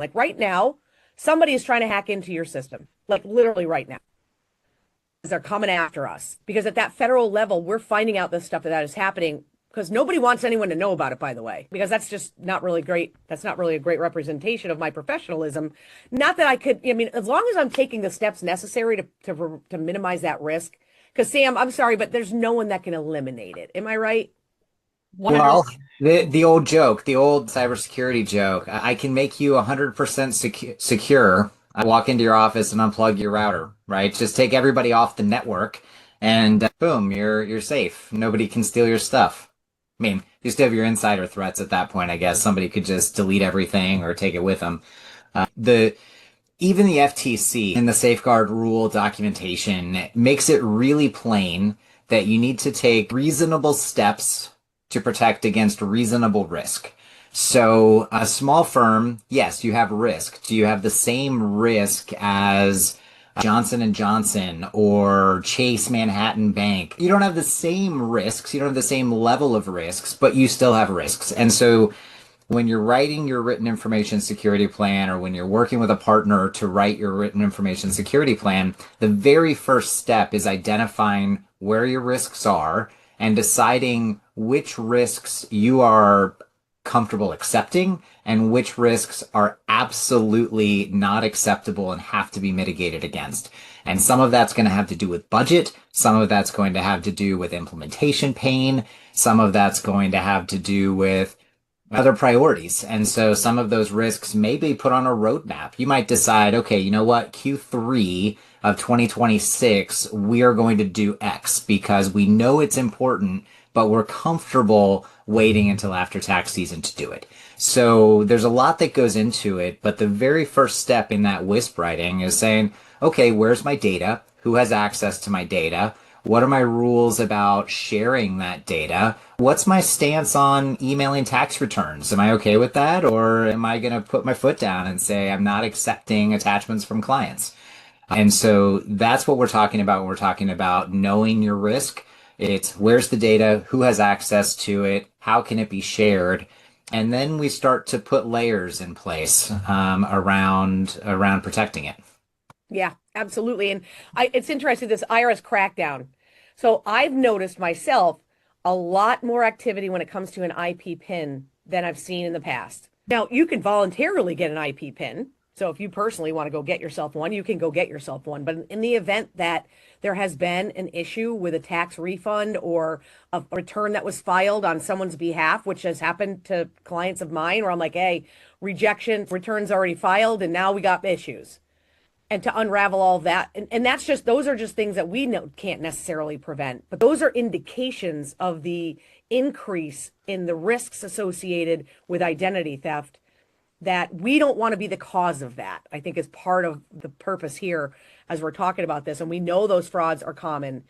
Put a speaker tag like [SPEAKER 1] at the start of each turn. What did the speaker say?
[SPEAKER 1] Like right now, somebody is trying to hack into your system, like literally right now. They're coming after us because at that federal level, we're finding out this stuff that is happening because nobody wants anyone to know about it, by the way, because that's just not really great. That's not really a great representation of my professionalism. Not that I could, I mean, as long as I'm taking the steps necessary to minimize that risk. Because Sam, I'm sorry, but there's no one that can eliminate it. Am I right?
[SPEAKER 2] Well,
[SPEAKER 1] 100%.
[SPEAKER 2] the old joke, the old cybersecurity joke, I can make you 100% secure. I walk into your office and unplug your router, right? Just take everybody off the network and boom, you're safe. Nobody can steal your stuff. I mean, you still have your insider threats at that point, I guess. Somebody could just delete everything or take it with them. The Even the FTC in the safeguard rule documentation makes it really plain that you need to take reasonable steps to protect against reasonable risk. So a small firm, yes, you have risk. Do you have the same risk as Johnson and Johnson or Chase Manhattan Bank? You don't have the same risks. You don't have the same level of risks, but you still have risks. And so when you're writing your written information security plan or when you're working with a partner to write your written information security plan, the very first step is identifying where your risks are and deciding which risks you are comfortable accepting and which risks are absolutely not acceptable and have to be mitigated against. And some of that's going to have to do with budget. Some of that's going to have to do with implementation pain. Some of that's going to have to do with other priorities. And so some of those risks may be put on a roadmap. You might decide, okay, you know what, Q3 of 2026, we are going to do X because we know it's important, but we're comfortable waiting until after tax season to do it. So there's a lot that goes into it, but the very first step in that WISP writing is saying, okay, where's my data? Who has access to my data? What are my rules about sharing that data? What's my stance on emailing tax returns? Am I okay with that? Or am I going to put my foot down and say I'm not accepting attachments from clients? And so that's what we're talking about when we're talking about knowing your risk. It's where's the data? Who has access to it? How can it be shared? And then we start to put layers in place around protecting it.
[SPEAKER 1] Yeah, absolutely. And it's interesting, this IRS crackdown. So I've noticed myself a lot more activity when it comes to an IP pin than I've seen in the past. Now, you can voluntarily get an IP pin. So if you personally want to go get yourself one, you can go get yourself one. But in the event that there has been an issue with a tax refund or a return that was filed on someone's behalf, which has happened to clients of mine, where I'm like, hey, rejection, return's already filed, and now we got issues and to unravel all of that. And that's just, those are just things that we know can't necessarily prevent, but those are indications of the increase in the risks associated with identity theft that we don't want to be the cause of. That, I think, is part of the purpose here as we're talking about this. And we know those frauds are common.